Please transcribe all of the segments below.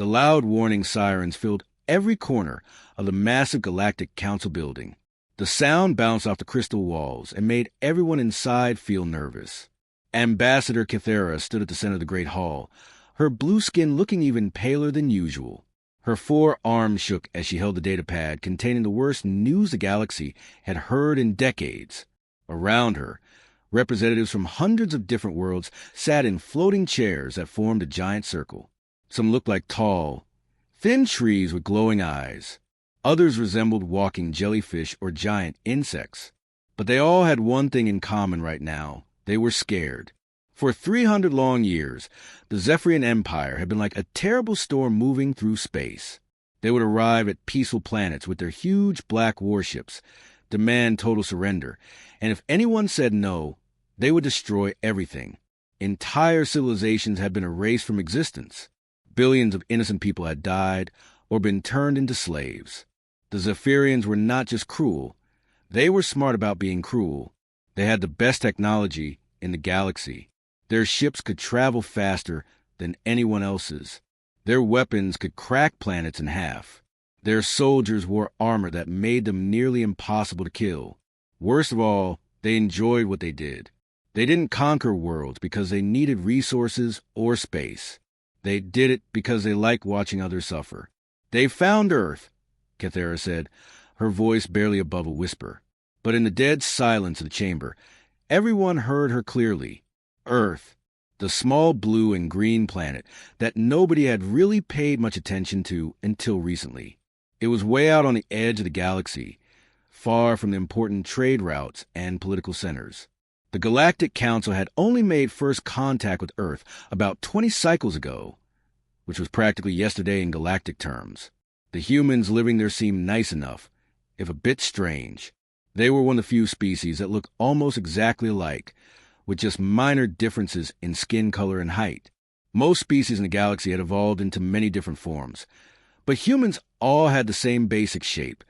The loud warning sirens filled every corner of the massive Galactic Council building. The sound bounced off the crystal walls and made everyone inside feel nervous. Ambassador Kythera stood at the center of the Great Hall, her blue skin looking even paler than usual. Her 4 arms shook as she held the datapad containing the worst news the galaxy had heard in decades. Around her, representatives from hundreds of different worlds sat in floating chairs that formed a giant circle. Some looked like tall, thin trees with glowing eyes. Others resembled walking jellyfish or giant insects. But they all had one thing in common right now. They were scared. For 300 long years, the Zephyrian Empire had been like a terrible storm moving through space. They would arrive at peaceful planets with their huge black warships, demand total surrender, and if anyone said no, they would destroy everything. Entire civilizations had been erased from existence. Billions of innocent people had died or been turned into slaves. The Zephyrians were not just cruel. They were smart about being cruel. They had the best technology in the galaxy. Their ships could travel faster than anyone else's. Their weapons could crack planets in half. Their soldiers wore armor that made them nearly impossible to kill. Worst of all, they enjoyed what they did. They didn't conquer worlds because they needed resources or space. They did it because they liked watching others suffer. "They found Earth," Kythera said, her voice barely above a whisper. But in the dead silence of the chamber, everyone heard her clearly. Earth, the small blue and green planet that nobody had really paid much attention to until recently. It was way out on the edge of the galaxy, far from the important trade routes and political centers. The Galactic Council had only made first contact with Earth about 20 cycles ago, which was practically yesterday in galactic terms. The humans living there seemed nice enough, if a bit strange. They were one of the few species that looked almost exactly alike, with just minor differences in skin color and height. Most species in the galaxy had evolved into many different forms, but humans all had the same basic shape.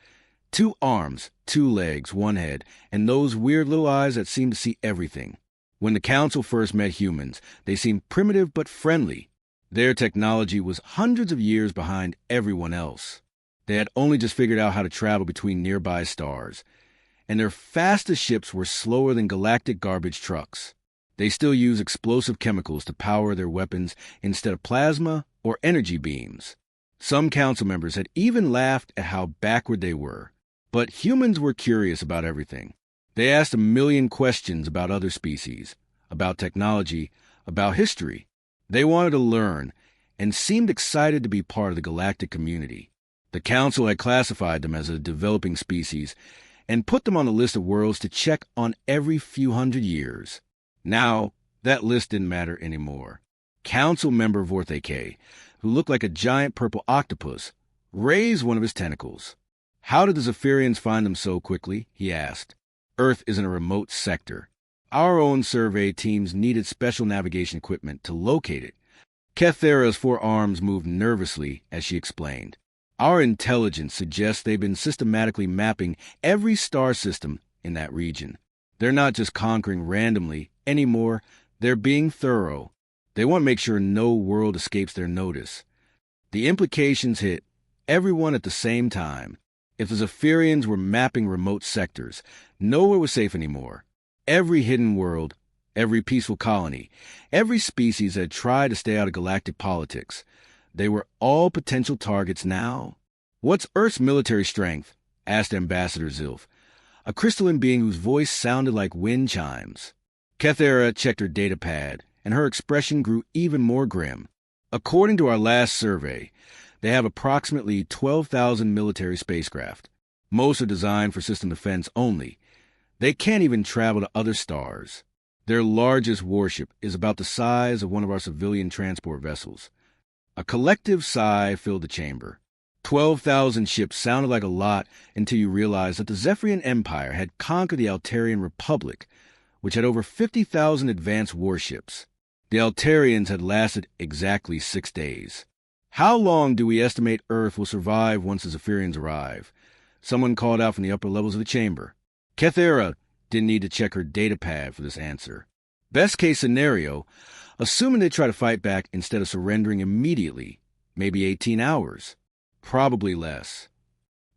2 arms, 2 legs, 1 head, and those weird little eyes that seemed to see everything. When the Council first met humans, they seemed primitive but friendly. Their technology was hundreds of years behind everyone else. They had only just figured out how to travel between nearby stars, and their fastest ships were slower than galactic garbage trucks. They still use explosive chemicals to power their weapons instead of plasma or energy beams. Some council members had even laughed at how backward they were. But humans were curious about everything. They asked a million questions about other species, about technology, about history. They wanted to learn and seemed excited to be part of the galactic community. The Council had classified them as a developing species and put them on the list of worlds to check on every few hundred years. Now, that list didn't matter anymore. Council member Vorthake, who looked like a giant purple octopus, raised one of his tentacles. "How did the Zephyrians find them so quickly?" he asked. "Earth is in a remote sector. Our own survey teams needed special navigation equipment to locate it." Kythera's 4 arms moved nervously as she explained. "Our intelligence suggests they've been systematically mapping every star system in that region. They're not just conquering randomly anymore. They're being thorough. They want to make sure no world escapes their notice." The implications hit everyone at the same time. If the Zephyrians were mapping remote sectors, nowhere was safe anymore. Every hidden world, every peaceful colony, every species that had tried to stay out of galactic politics, they were all potential targets now. "What's Earth's military strength?" asked Ambassador Zilf, a crystalline being whose voice sounded like wind chimes. Kythera checked her datapad, and her expression grew even more grim. "According to our last survey, they have approximately 12,000 military spacecraft. Most are designed for system defense only. They can't even travel to other stars. Their largest warship is about the size of one of our civilian transport vessels." A collective sigh filled the chamber. 12,000 ships sounded like a lot until you realized that the Zephyrian Empire had conquered the Altarian Republic, which had over 50,000 advanced warships. The Altarians had lasted exactly 6 days. "How long do we estimate Earth will survive once the Zephyrians arrive?" Someone called out from the upper levels of the chamber. Kythera didn't need to check her datapad for this answer. "Best case scenario, assuming they try to fight back instead of surrendering immediately, maybe 18 hours, probably less.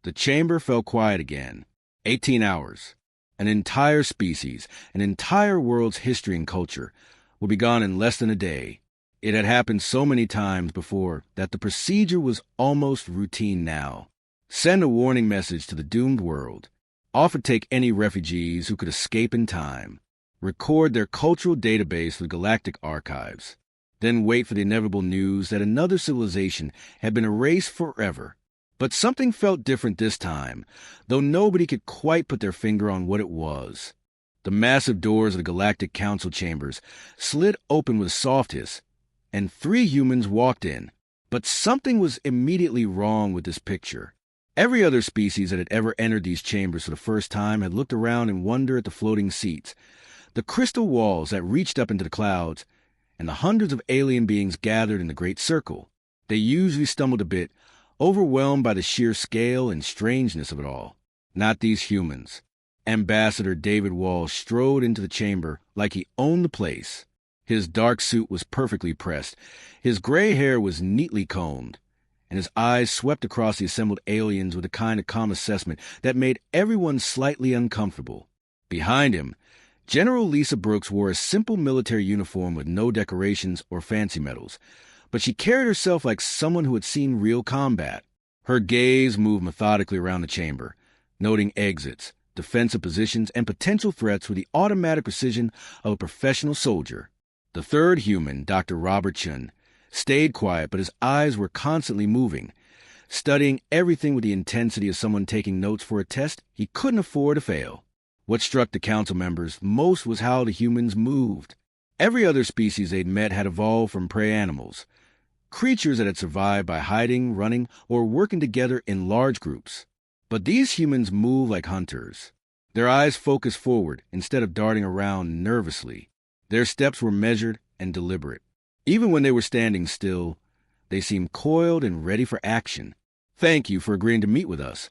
The chamber fell quiet again. 18 hours. An entire species, an entire world's history and culture, would be gone in less than a day. It had happened so many times before that the procedure was almost routine now. Send a warning message to the doomed world. Offer take any refugees who could escape in time. Record their cultural database for the Galactic archives. Then wait for the inevitable news that another civilization had been erased forever. But something felt different this time, though nobody could quite put their finger on what it was. The massive doors of the Galactic Council chambers slid open with a soft hiss, and 3 humans walked in. But something was immediately wrong with this picture. Every other species that had ever entered these chambers for the first time had looked around in wonder at the floating seats, the crystal walls that reached up into the clouds, and the hundreds of alien beings gathered in the great circle. They usually stumbled a bit, overwhelmed by the sheer scale and strangeness of it all. Not these humans. Ambassador David Walsh strode into the chamber like he owned the place. His dark suit was perfectly pressed, his gray hair was neatly combed, and his eyes swept across the assembled aliens with a kind of calm assessment that made everyone slightly uncomfortable. Behind him, General Lisa Brooks wore a simple military uniform with no decorations or fancy medals, but she carried herself like someone who had seen real combat. Her gaze moved methodically around the chamber, noting exits, defensive positions, and potential threats with the automatic precision of a professional soldier. The third human, Dr. Robert Chun, stayed quiet, but his eyes were constantly moving, studying everything with the intensity of someone taking notes for a test he couldn't afford to fail. What struck the council members most was how the humans moved. Every other species they'd met had evolved from prey animals, creatures that had survived by hiding, running, or working together in large groups. But these humans moved like hunters. Their eyes focused forward instead of darting around nervously. Their steps were measured and deliberate. Even when they were standing still, they seemed coiled and ready for action. "Thank you for agreeing to meet with us,"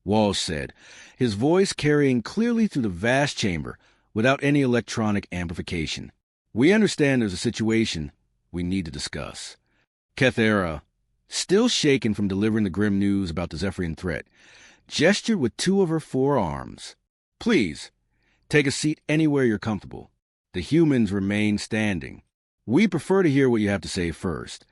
Walsh said, his voice carrying clearly through the vast chamber without any electronic amplification. "We understand there's a situation we need to discuss." Kethera, still shaken from delivering the grim news about the Zephyrian threat, gestured with 2 of her 4 arms. "Please, take a seat anywhere you're comfortable." The humans remained standing. "We prefer to hear what you have to say first,"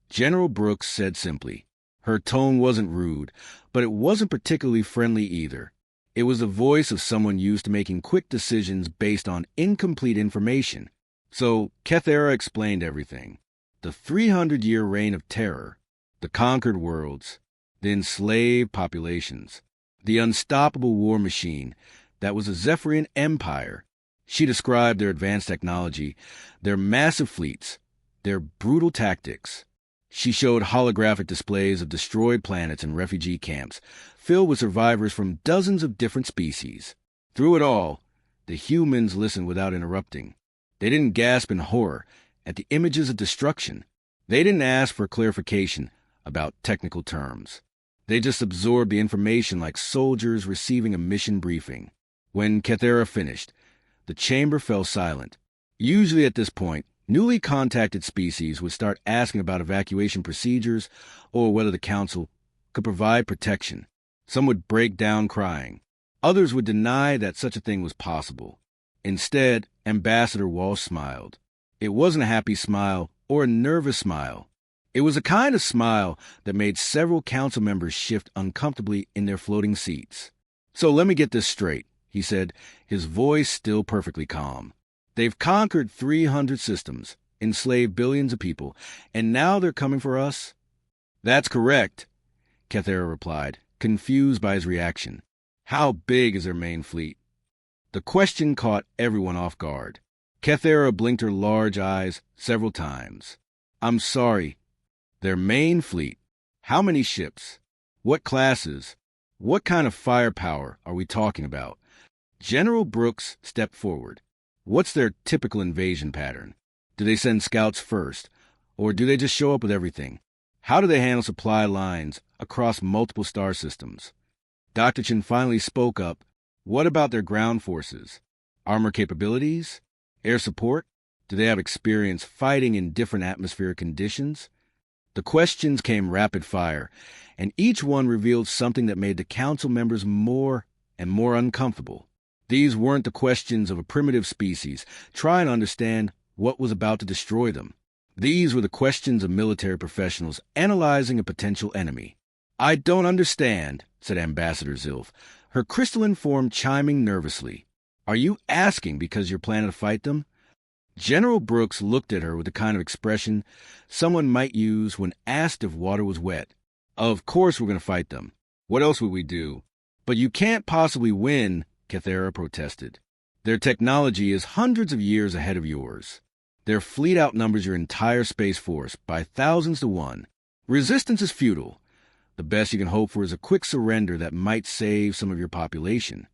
General Brooks said simply. Her tone wasn't rude, but it wasn't particularly friendly either. It was the voice of someone used to making quick decisions based on incomplete information. So Kethera explained everything. The 300-year reign of terror, the conquered worlds, the enslaved populations, the unstoppable war machine that was the Zephyrian Empire. She described their advanced technology, their massive fleets, their brutal tactics. She showed holographic displays of destroyed planets and refugee camps, filled with survivors from dozens of different species. Through it all, the humans listened without interrupting. They didn't gasp in horror at the images of destruction. They didn't ask for clarification about technical terms. They just absorbed the information like soldiers receiving a mission briefing. When Kethera finished, the chamber fell silent. Usually at this point, newly contacted species would start asking about evacuation procedures or whether the council could provide protection. Some would break down crying. Others would deny that such a thing was possible. Instead, Ambassador Walsh smiled. It wasn't a happy smile or a nervous smile. It was a kind of smile that made several council members shift uncomfortably in their floating seats. "So let me get this straight," he said, his voice still perfectly calm. "They've conquered 300 systems, enslaved billions of people, and now they're coming for us?" "That's correct," Kethera replied, confused by his reaction. "How big is their main fleet?" The question caught everyone off guard. Kethera blinked her large eyes several times. "I'm sorry. Their main fleet? How many ships? What classes? What kind of firepower are we talking about?" General Brooks stepped forward. "What's their typical invasion pattern? Do they send scouts first? Or do they just show up with everything? How do they handle supply lines across multiple star systems?" Dr. Chin finally spoke up. "What about their ground forces? Armor capabilities? Air support? Do they have experience fighting in different atmospheric conditions?" The questions came rapid fire, and each one revealed something that made the council members more and more uncomfortable. These weren't the questions of a primitive species trying to understand what was about to destroy them. These were the questions of military professionals analyzing a potential enemy. "I don't understand," said Ambassador Zilf, her crystalline form chiming nervously. "Are you asking because you're planning to fight them?" General Brooks looked at her with the kind of expression someone might use when asked if water was wet. "Of course we're going to fight them. What else would we do?" "But you can't possibly win," Cathera protested. "Their technology is hundreds of years ahead of yours. Their fleet outnumbers your entire space force by thousands to one. Resistance is futile. The best you can hope for is a quick surrender that might save some of your population."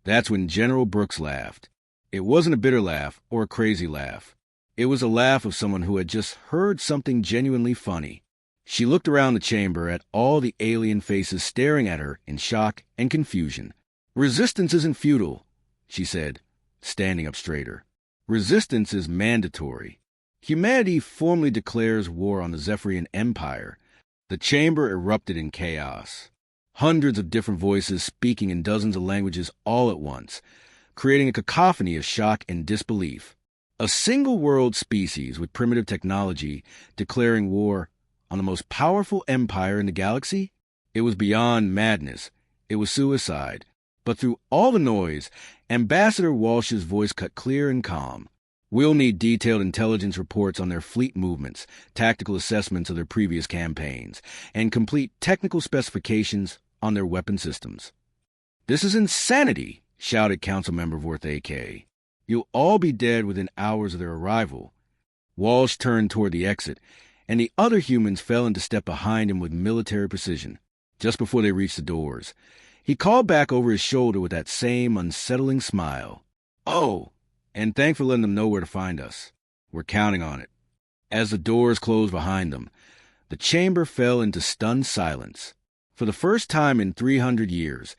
That's when General Brooks laughed. It wasn't a bitter laugh or a crazy laugh. It was a laugh of someone who had just heard something genuinely funny. She looked around the chamber at all the alien faces staring at her in shock and confusion. "Resistance isn't futile," she said, standing up straighter. "Resistance is mandatory. Humanity formally declares war on the Zephyrian Empire." The chamber erupted in chaos. Hundreds of different voices speaking in dozens of languages all at once, creating a cacophony of shock and disbelief. A single-world species with primitive technology declaring war on the most powerful empire in the galaxy? It was beyond madness. It was suicide. But through all the noise, Ambassador Walsh's voice cut clear and calm. "We'll need detailed intelligence reports on their fleet movements, tactical assessments of their previous campaigns, and complete technical specifications on their weapon systems." "This is insanity," shouted Councilmember Vorth AK. "You'll all be dead within hours of their arrival." Walsh turned toward the exit, and the other humans fell into step behind him with military precision. Just before they reached the doors, he called back over his shoulder with that same unsettling smile. "Oh, and thanks for letting them know where to find us. We're counting on it." As the doors closed behind them, the chamber fell into stunned silence. For the first time in 300 years,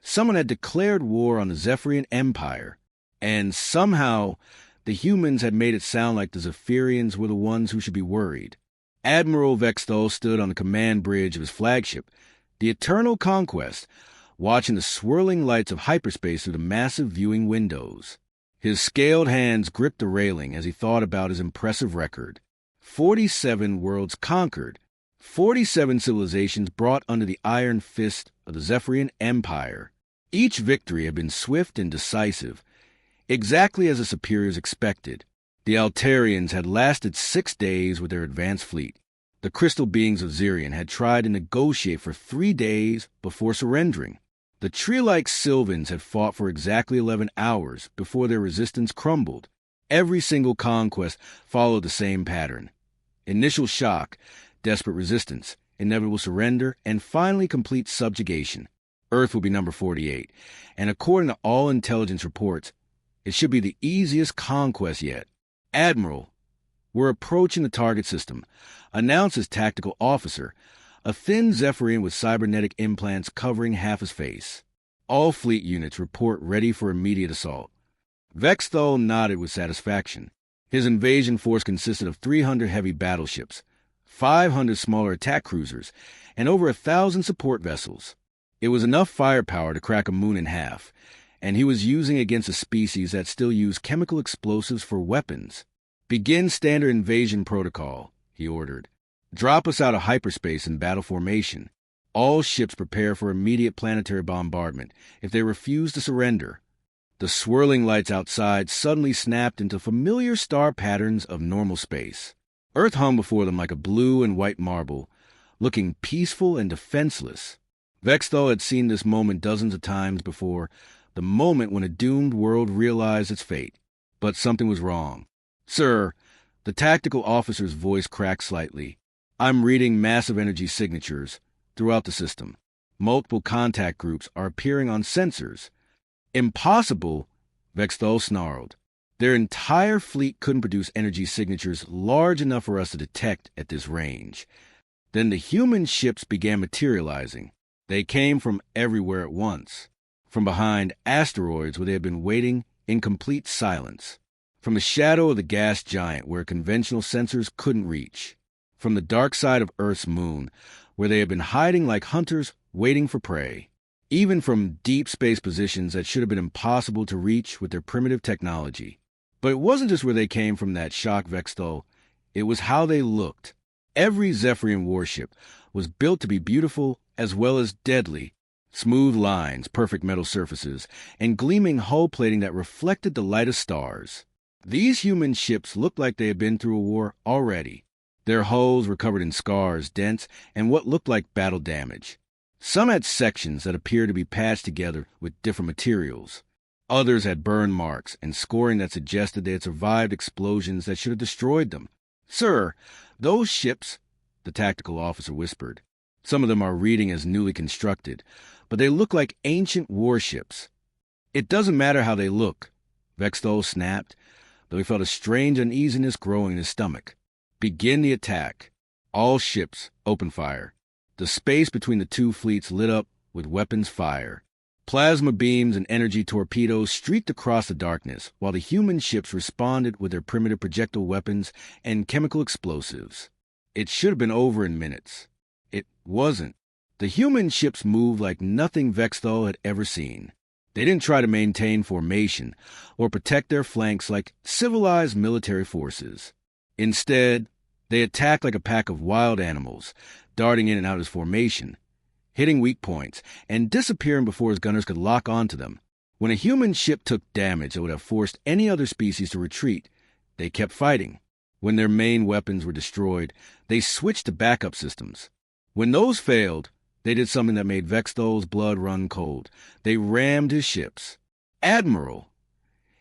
someone had declared war on the Zephyrian Empire, and somehow the humans had made it sound like the Zephyrians were the ones who should be worried. Admiral Vexthal stood on the command bridge of his flagship, the Eternal Conquest, watching the swirling lights of hyperspace through the massive viewing windows. His scaled hands gripped the railing as he thought about his impressive record. 47 worlds conquered, 47 civilizations brought under the iron fist of the Zephyrian Empire. Each victory had been swift and decisive, exactly as the superiors expected. The Altarians had lasted 6 days with their advanced fleet. The crystal beings of Zirion had tried to negotiate for 3 days before surrendering. The tree-like Sylvans had fought for exactly 11 hours before their resistance crumbled. Every single conquest followed the same pattern. Initial shock, desperate resistance, inevitable surrender, and finally complete subjugation. Earth will be number 48, and according to all intelligence reports, it should be the easiest conquest yet. "Admiral, we're approaching the target system," announced his tactical officer, a thin Zephyrian with cybernetic implants covering half his face. "All fleet units report ready for immediate assault." Vexthal nodded with satisfaction. His invasion force consisted of 300 heavy battleships, 500 smaller attack cruisers, and over 1,000 support vessels. It was enough firepower to crack a moon in half, and he was using against a species that still used chemical explosives for weapons. "Begin standard invasion protocol," he ordered. "Drop us out of hyperspace in battle formation. All ships prepare for immediate planetary bombardment if they refuse to surrender." The swirling lights outside suddenly snapped into familiar star patterns of normal space. Earth hung before them like a blue and white marble, looking peaceful and defenseless. Vexthal had seen this moment dozens of times before, the moment when a doomed world realized its fate. But something was wrong. "Sir," the tactical officer's voice cracked slightly, "I'm reading massive energy signatures throughout the system. Multiple contact groups are appearing on sensors." "Impossible," Vexthal snarled. "Their entire fleet couldn't produce energy signatures large enough for us to detect at this range." Then the human ships began materializing. They came from everywhere at once. From behind asteroids where they had been waiting in complete silence. From the shadow of the gas giant where conventional sensors couldn't reach. from the dark side of Earth's moon, where they had been hiding like hunters waiting for prey. Even from deep space positions that should have been impossible to reach with their primitive technology. But it wasn't just where they came from that shocked Vexthal, it was how they looked. Every Zephyrian warship was built to be beautiful as well as deadly. Smooth lines, perfect metal surfaces, and gleaming hull plating that reflected the light of stars. These human ships looked like they had been through a war already. Their hulls were covered in scars, dents, and what looked like battle damage. Some had sections that appeared to be patched together with different materials. Others had burn marks and scoring that suggested they had survived explosions that should have destroyed them. "Sir, those ships," the tactical officer whispered. "Some of them are reading as newly constructed, but they look like ancient warships." "It doesn't matter how they look," Vexthal snapped, though he felt a strange uneasiness growing in his stomach. "Begin the attack. All ships, open fire." The space between the two fleets lit up with weapons fire. Plasma beams and energy torpedoes streaked across the darkness, while the human ships responded with their primitive projectile weapons and chemical explosives. It should have been over in minutes. It wasn't. The human ships moved like nothing Vexthal had ever seen. They didn't try to maintain formation or protect their flanks like civilized military forces. Instead, they attacked like a pack of wild animals, darting in and out of formation, hitting weak points, and disappearing before his gunners could lock onto them. When a human ship took damage that would have forced any other species to retreat, they kept fighting. When their main weapons were destroyed, they switched to backup systems. When those failed, they did something that made Vexthal's blood run cold. They rammed his ships. "Admiral!"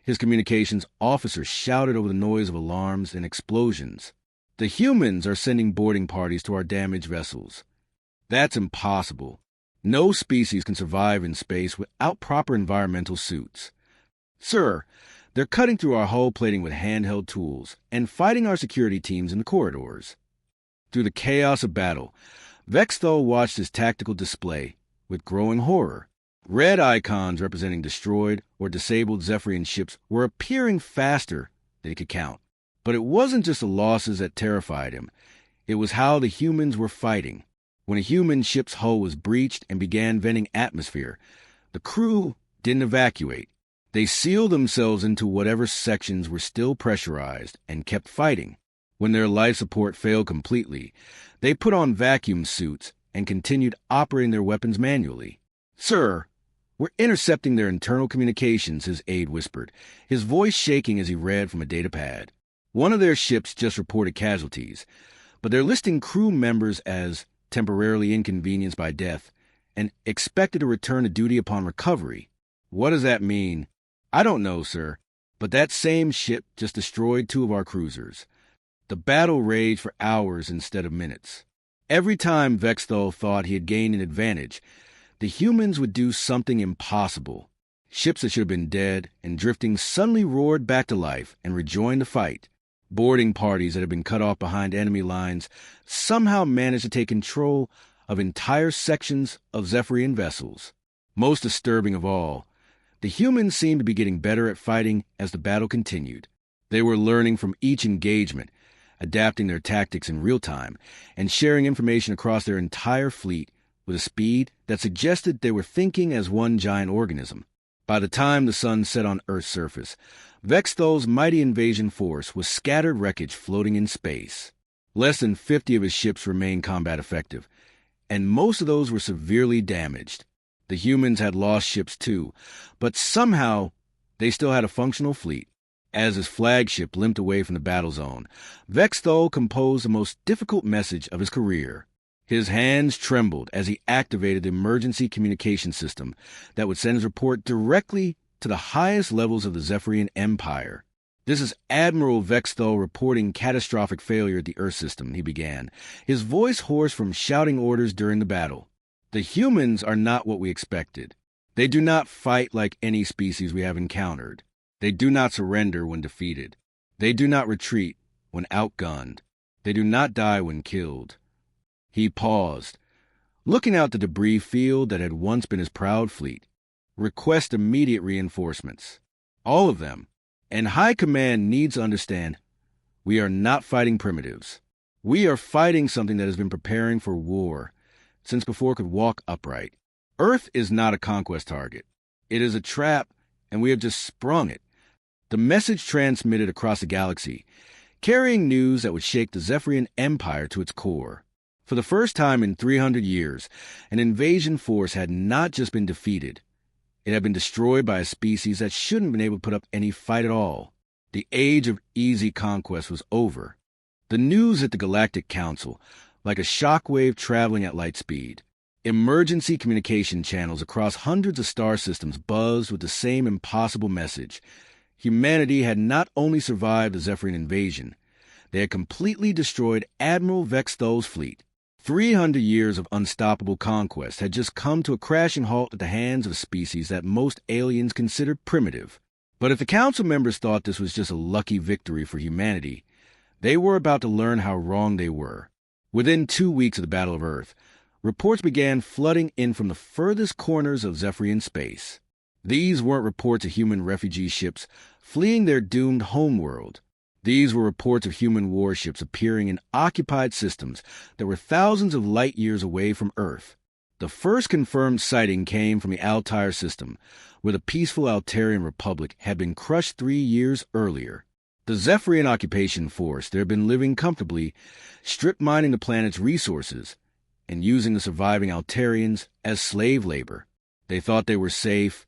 His communications officer shouted over the noise of alarms and explosions. "The humans are sending boarding parties to our damaged vessels." "That's impossible. No species can survive in space without proper environmental suits." "Sir, they're cutting through our hull plating with handheld tools and fighting our security teams in the corridors." Through the chaos of battle, Vexthal watched his tactical display with growing horror. Red icons representing destroyed or disabled Zephyrian ships were appearing faster than he could count. But it wasn't just the losses that terrified him. It was how the humans were fighting. When a human ship's hull was breached and began venting atmosphere, the crew didn't evacuate. They sealed themselves into whatever sections were still pressurized and kept fighting. When their life support failed completely, they put on vacuum suits and continued operating their weapons manually. "Sir, we're intercepting their internal communications," his aide whispered, his voice shaking as he read from a data pad. "One of their ships just reported casualties, but they're listing crew members as temporarily inconvenienced by death and expected to return to duty upon recovery." "What does that mean?" "I don't know, sir, but that same ship just destroyed 2 of our cruisers." The battle raged for hours instead of minutes. Every time Vexthal thought he had gained an advantage, the humans would do something impossible. Ships that should have been dead and drifting suddenly roared back to life and rejoined the fight. Boarding parties that had been cut off behind enemy lines somehow managed to take control of entire sections of Zephyrian vessels. Most disturbing of all, the humans seemed to be getting better at fighting as the battle continued. They were learning from each engagement, adapting their tactics in real time, and sharing information across their entire fleet with a speed that suggested they were thinking as one giant organism. By the time the sun set on Earth's surface, Vexthal's mighty invasion force was scattered wreckage floating in space. Less than 50 of his ships remained combat effective, and most of those were severely damaged. The humans had lost ships too, but somehow they still had a functional fleet. As his flagship limped away from the battle zone, Vexthal composed the most difficult message of his career. His hands trembled as he activated the emergency communication system that would send his report directly to the highest levels of the Zephyrian Empire. "This is Admiral Vexthal reporting catastrophic failure at the Earth system," he began, his voice hoarse from shouting orders during the battle. "The humans are not what we expected. They do not fight like any species we have encountered. They do not surrender when defeated. They do not retreat when outgunned. They do not die when killed." He paused, looking out the debris field that had once been his proud fleet. "Request immediate reinforcements. All of them. And High Command needs to understand, we are not fighting primitives. We are fighting something that has been preparing for war since before it could walk upright. Earth is not a conquest target. It is a trap, and we have just sprung it. The message transmitted across the galaxy, carrying news that would shake the Zephyrian Empire to its core. For the first time in 300 years, an invasion force had not just been defeated. It had been destroyed by a species that shouldn't have been able to put up any fight at all. The age of easy conquest was over. The news hit the Galactic Council like a shockwave traveling at light speed. Emergency communication channels across hundreds of star systems buzzed with the same impossible message. Humanity had not only survived the Zephyrian invasion, they had completely destroyed Admiral Vexthol's fleet. 300 years of unstoppable conquest had just come to a crashing halt at the hands of a species that most aliens considered primitive. But if the Council members thought this was just a lucky victory for humanity, they were about to learn how wrong they were. Within 2 weeks of the Battle of Earth, reports began flooding in from the furthest corners of Zephyrian space. These weren't reports of human refugee ships fleeing their doomed homeworld. These were reports of human warships appearing in occupied systems that were thousands of light years away from Earth. The first confirmed sighting came from the Altair system, where the peaceful Altarian Republic had been crushed 3 years earlier. The Zephyrian occupation force there had been living comfortably, strip-mining the planet's resources, and using the surviving Altarians as slave labor. They thought they were safe,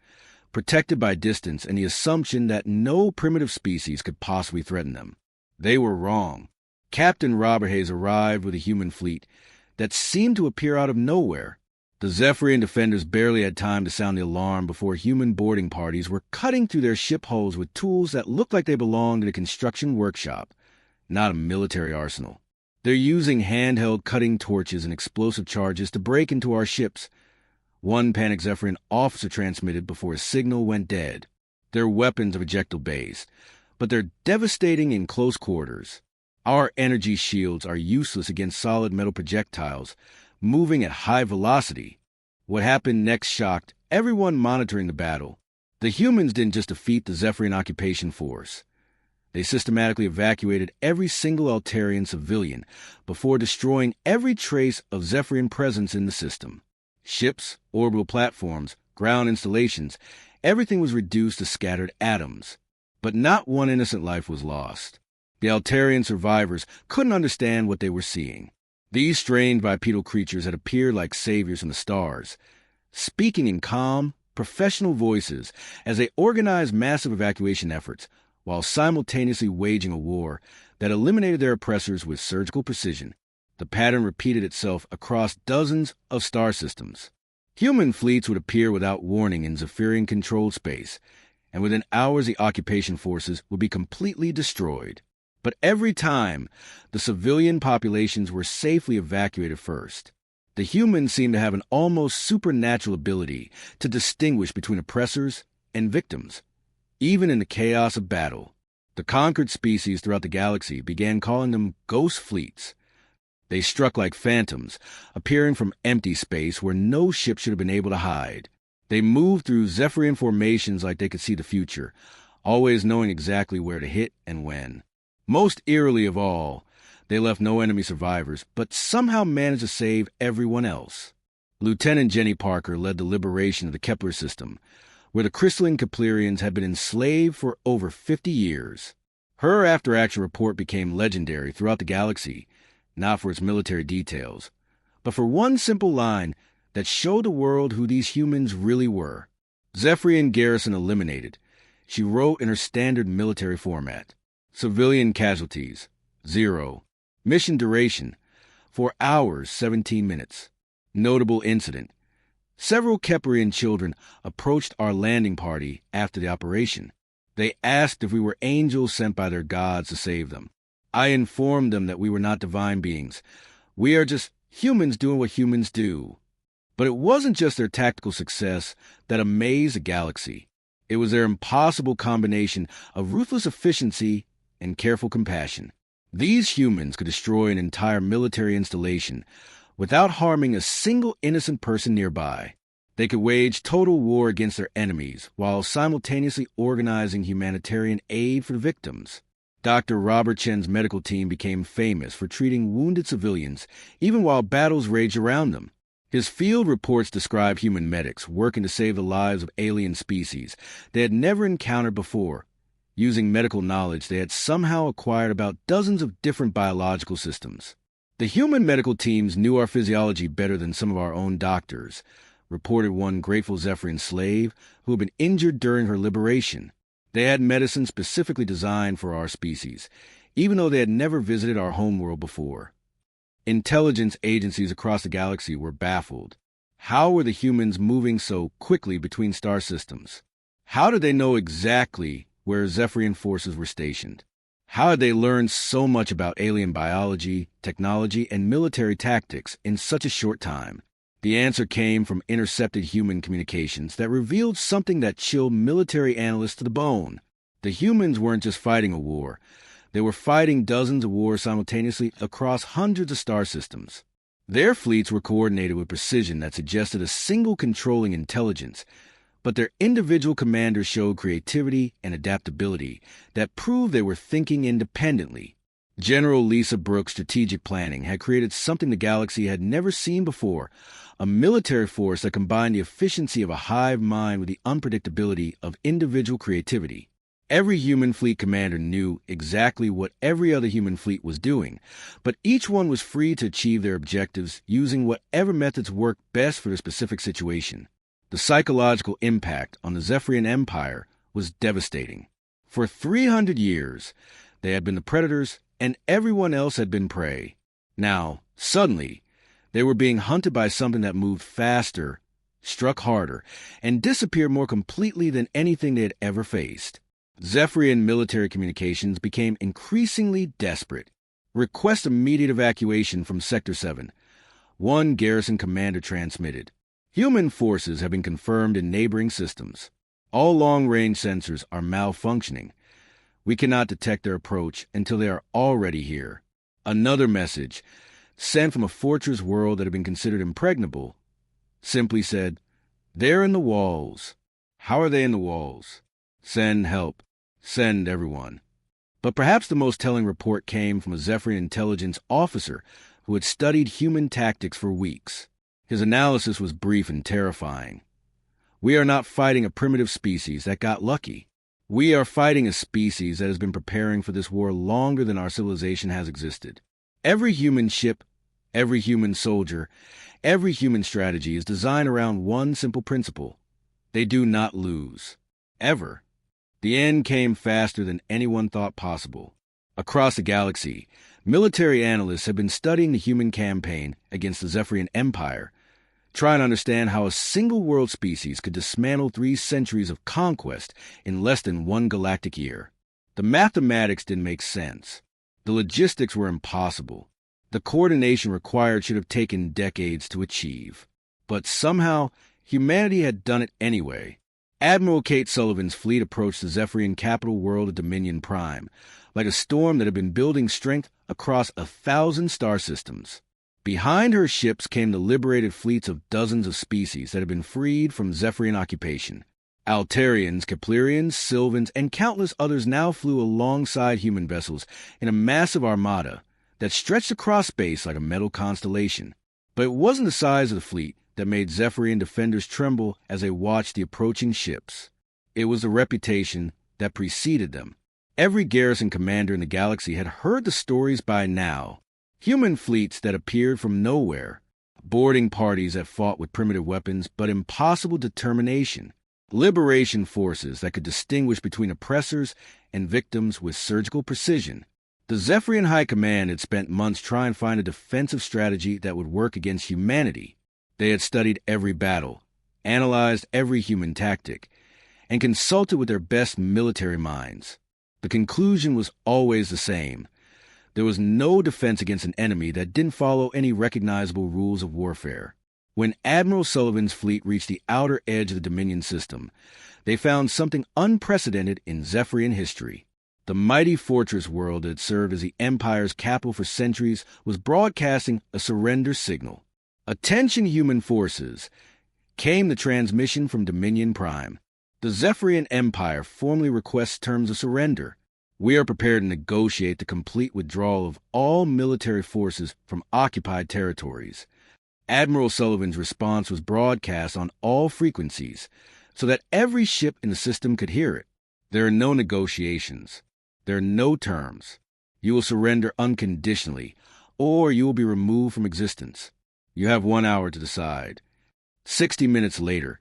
protected by distance and the assumption that no primitive species could possibly threaten them. They were wrong. Captain Robert Hayes arrived with a human fleet that seemed to appear out of nowhere. The Zephyrian defenders barely had time to sound the alarm before human boarding parties were cutting through their ship hulls with tools that looked like they belonged in a construction workshop, not a military arsenal. They're using handheld cutting torches and explosive charges to break into our ships. One panicked Zephyrian officer transmitted before his signal went dead. Their weapons are projectile-based, but they're devastating in close quarters. Our energy shields are useless against solid metal projectiles, moving at high velocity. What happened next shocked everyone monitoring the battle. The humans didn't just defeat the Zephyrian occupation force. They systematically evacuated every single Altarian civilian before destroying every trace of Zephyrian presence in the system. Ships, orbital platforms, ground installations, everything was reduced to scattered atoms. But not one innocent life was lost. The Altarian survivors couldn't understand what they were seeing. These strange bipedal creatures had appeared like saviors from the stars, speaking in calm, professional voices as they organized massive evacuation efforts while simultaneously waging a war that eliminated their oppressors with surgical precision. The pattern repeated itself across dozens of star systems. Human fleets would appear without warning in Zephyrian-controlled space, and within hours the occupation forces would be completely destroyed. But every time, the civilian populations were safely evacuated first. The humans seemed to have an almost supernatural ability to distinguish between oppressors and victims, even in the chaos of battle. The conquered species throughout the galaxy began calling them ghost fleets. They struck like phantoms, appearing from empty space where no ship should have been able to hide. They moved through Zephyrian formations like they could see the future, always knowing exactly where to hit and when. Most eerily of all, they left no enemy survivors, but somehow managed to save everyone else. Lieutenant Jenny Parker led the liberation of the Kepler system, where the crystalline Keplerians had been enslaved for over 50 years. Her after-action report became legendary throughout the galaxy, not for its military details, but for one simple line that showed the world who these humans really were. Zephyrian garrison eliminated, she wrote in her standard military format. Civilian casualties, 0. Mission duration, 4 hours, 17 minutes. Notable incident. Several Keplerian children approached our landing party after the operation. They asked if we were angels sent by their gods to save them. I informed them that we were not divine beings. We are just humans doing what humans do. But it wasn't just their tactical success that amazed the galaxy. It was their impossible combination of ruthless efficiency and careful compassion. These humans could destroy an entire military installation without harming a single innocent person nearby. They could wage total war against their enemies while simultaneously organizing humanitarian aid for the victims. Dr. Robert Chen's medical team became famous for treating wounded civilians even while battles raged around them. His field reports describe human medics working to save the lives of alien species they had never encountered before. Using medical knowledge they had somehow acquired about dozens of different biological systems. The human medical teams knew our physiology better than some of our own doctors, reported one grateful Zephyrian slave who had been injured during her liberation. They had medicine specifically designed for our species, even though they had never visited our homeworld before. Intelligence agencies across the galaxy were baffled. How were the humans moving so quickly between star systems? How did they know exactly where Zephyrian forces were stationed? How had they learned so much about alien biology, technology, and military tactics in such a short time? The answer came from intercepted human communications that revealed something that chilled military analysts to the bone. The humans weren't just fighting a war. They were fighting dozens of wars simultaneously across hundreds of star systems. Their fleets were coordinated with precision that suggested a single controlling intelligence, but their individual commanders showed creativity and adaptability that proved they were thinking independently. General Lisa Brooks' strategic planning had created something the galaxy had never seen before, a military force that combined the efficiency of a hive mind with the unpredictability of individual creativity. Every human fleet commander knew exactly what every other human fleet was doing, but each one was free to achieve their objectives using whatever methods worked best for their specific situation. The psychological impact on the Zephyrian Empire was devastating. For 300 years, they had been the predators, and everyone else had been prey. Now, suddenly, they were being hunted by something that moved faster, struck harder, and disappeared more completely than anything they had ever faced. Zephyrian military communications became increasingly desperate. Request immediate evacuation from Sector 7. One garrison commander transmitted. Human forces have been confirmed in neighboring systems. All long-range sensors are malfunctioning. We cannot detect their approach until they are already here. Another message, sent from a fortress world that had been considered impregnable, simply said, "They're in the walls." How are they in the walls? Send help. Send everyone. But perhaps the most telling report came from a Zephyrian intelligence officer who had studied human tactics for weeks. His analysis was brief and terrifying. We are not fighting a primitive species that got lucky. We are fighting a species that has been preparing for this war longer than our civilization has existed. Every human ship, every human soldier, every human strategy is designed around one simple principle. They do not lose. Ever. The end came faster than anyone thought possible. Across the galaxy, military analysts have been studying the human campaign against the Zephyrian Empire, trying to understand how a single world species could dismantle 3 centuries of conquest in less than 1 galactic year. The mathematics didn't make sense. The logistics were impossible. The coordination required should have taken decades to achieve. But somehow, humanity had done it anyway. Admiral Kate Sullivan's fleet approached the Zephyrian capital world of Dominion Prime, like a storm that had been building strength across 1,000 star systems. Behind her ships came the liberated fleets of dozens of species that had been freed from Zephyrian occupation. Altarians, Keplerians, Sylvans, and countless others now flew alongside human vessels in a massive armada that stretched across space like a metal constellation. But it wasn't the size of the fleet that made Zephyrian defenders tremble as they watched the approaching ships. It was the reputation that preceded them. Every garrison commander in the galaxy had heard the stories by now. Human fleets that appeared from nowhere, boarding parties that fought with primitive weapons but impossible determination, liberation forces that could distinguish between oppressors and victims with surgical precision. The Zephyrian High Command had spent months trying to find a defensive strategy that would work against humanity. They had studied every battle, analyzed every human tactic, and consulted with their best military minds. The conclusion was always the same. There was no defense against an enemy that didn't follow any recognizable rules of warfare. When Admiral Sullivan's fleet reached the outer edge of the Dominion system, they found something unprecedented in Zephyrian history. The mighty fortress world that had served as the Empire's capital for centuries was broadcasting a surrender signal. Attention human forces, came the transmission from Dominion Prime. The Zephyrian Empire formally requests terms of surrender. We are prepared to negotiate the complete withdrawal of all military forces from occupied territories. Admiral Sullivan's response was broadcast on all frequencies so that every ship in the system could hear it. There are no negotiations. There are no terms. You will surrender unconditionally, or you will be removed from existence. You have 1 hour to decide. 60 minutes later,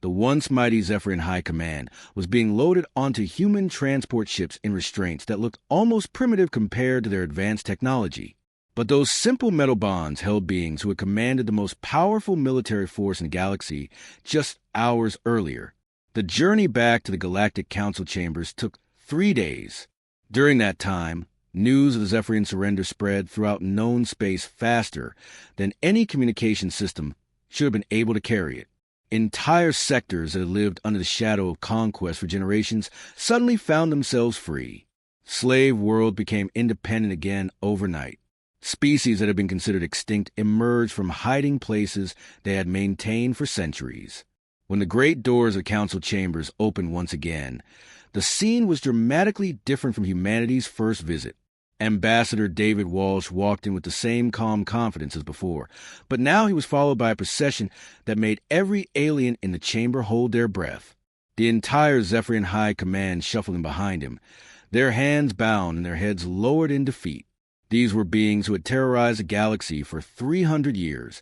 the once mighty Zephyrian High Command was being loaded onto human transport ships in restraints that looked almost primitive compared to their advanced technology. But those simple metal bonds held beings who had commanded the most powerful military force in the galaxy just hours earlier. The journey back to the Galactic Council chambers took 3 days. During that time, news of the Zephyrian surrender spread throughout known space faster than any communication system should have been able to carry it. Entire sectors that had lived under the shadow of conquest for generations suddenly found themselves free. Slave world became independent again overnight. Species that had been considered extinct emerged from hiding places they had maintained for centuries. When the great doors of council chambers opened once again, the scene was dramatically different from humanity's first visit. Ambassador David Walsh walked in with the same calm confidence as before, but now he was followed by a procession that made every alien in the chamber hold their breath. The entire Zephyrian High Command shuffling behind him, their hands bound and their heads lowered in defeat. These were beings who had terrorized the galaxy for 300 years,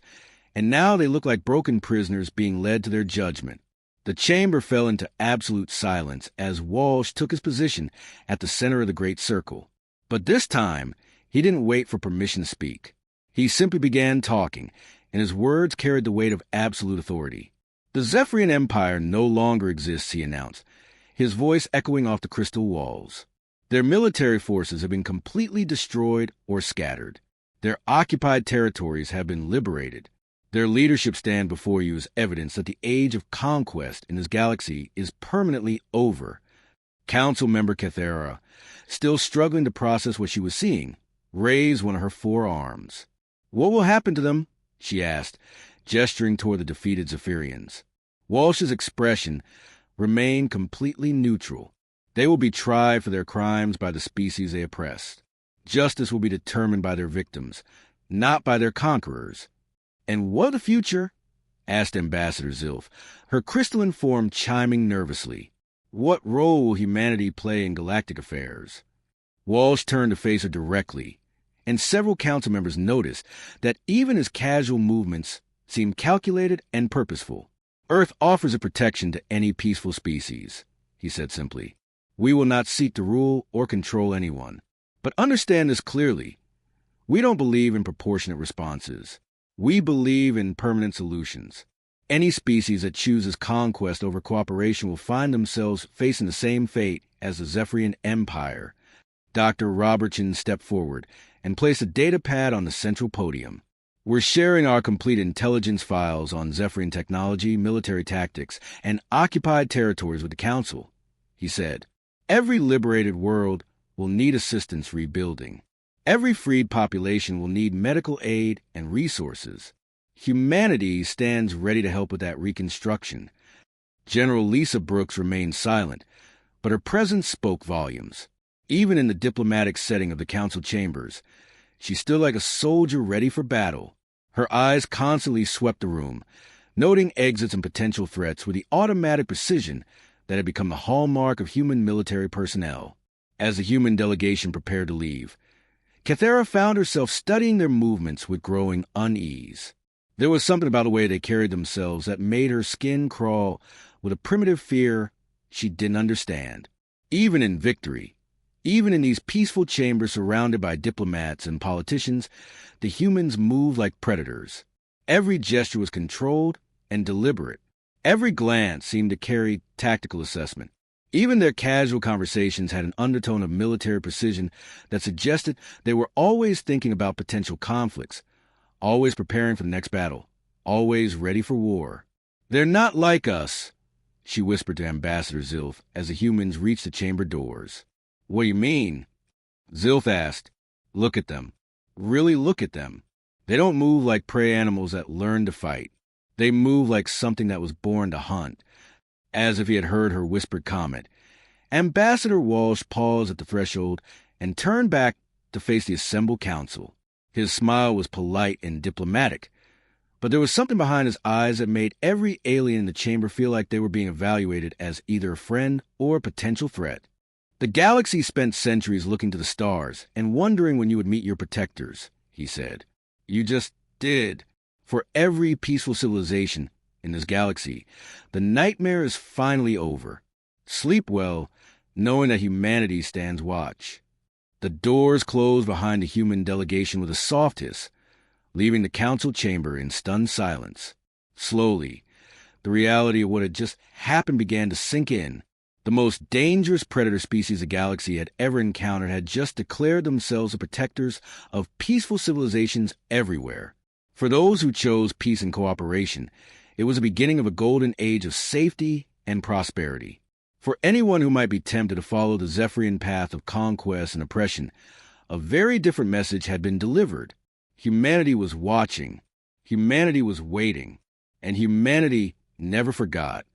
and now they looked like broken prisoners being led to their judgment. The chamber fell into absolute silence as Walsh took his position at the center of the great circle. But this time, he didn't wait for permission to speak. He simply began talking, and his words carried the weight of absolute authority. The Zephyrian Empire no longer exists, he announced, his voice echoing off the crystal walls. Their military forces have been completely destroyed or scattered. Their occupied territories have been liberated. Their leadership stand before you as evidence that the age of conquest in this galaxy is permanently over. Council member Cathera, still struggling to process what she was seeing, raised one of her 4 arms. "What will happen to them?" she asked, gesturing toward the defeated Zephyrians. Walsh's expression remained completely neutral. They will be tried for their crimes by the species they oppressed. Justice will be determined by their victims, not by their conquerors. "And what of the future?" asked Ambassador Zilf, her crystalline form chiming nervously. "What role will humanity play in galactic affairs?" Walsh turned to face her directly, and several council members noticed that even his casual movements seemed calculated and purposeful. "Earth offers a protection to any peaceful species," he said simply. "We will not seek to rule or control anyone. But understand this clearly. We don't believe in proportionate responses. We believe in permanent solutions. Any species that chooses conquest over cooperation will find themselves facing the same fate as the Zephyrian Empire." Dr. Robertson stepped forward and placed a data pad on the central podium. "We're sharing our complete intelligence files on Zephyrian technology, military tactics, and occupied territories with the Council," he said. "Every liberated world will need assistance rebuilding. Every freed population will need medical aid and resources. Humanity stands ready to help with that reconstruction." General Lisa Brooks remained silent, but her presence spoke volumes. Even in the diplomatic setting of the council chambers, she stood like a soldier ready for battle. Her eyes constantly swept the room, noting exits and potential threats with the automatic precision that had become the hallmark of human military personnel. As the human delegation prepared to leave, Cathera found herself studying their movements with growing unease. There was something about the way they carried themselves that made her skin crawl with a primitive fear she didn't understand. Even in victory, even in these peaceful chambers surrounded by diplomats and politicians, the humans moved like predators. Every gesture was controlled and deliberate. Every glance seemed to carry tactical assessment. Even their casual conversations had an undertone of military precision that suggested they were always thinking about potential conflicts, always preparing for the next battle, always ready for war. "They're not like us," she whispered to Ambassador Zilf as the humans reached the chamber doors. "What do you mean?" Zilf asked. "Look at them. Really look at them. They don't move like prey animals that learn to fight. They move like something that was born to hunt." As if he had heard her whispered comment, Ambassador Walsh paused at the threshold and turned back to face the assembled council. His smile was polite and diplomatic, but there was something behind his eyes that made every alien in the chamber feel like they were being evaluated as either a friend or a potential threat. "The galaxy spent centuries looking to the stars and wondering when you would meet your protectors," he said. "You just did. For every peaceful civilization in this galaxy, the nightmare is finally over. Sleep well, knowing that humanity stands watch." The doors closed behind the human delegation with a soft hiss, leaving the council chamber in stunned silence. Slowly, the reality of what had just happened began to sink in. The most dangerous predator species the galaxy had ever encountered had just declared themselves the protectors of peaceful civilizations everywhere. For those who chose peace and cooperation, it was the beginning of a golden age of safety and prosperity. For anyone who might be tempted to follow the Zephyrian path of conquest and oppression, a very different message had been delivered. Humanity was watching, humanity was waiting, and humanity never forgot.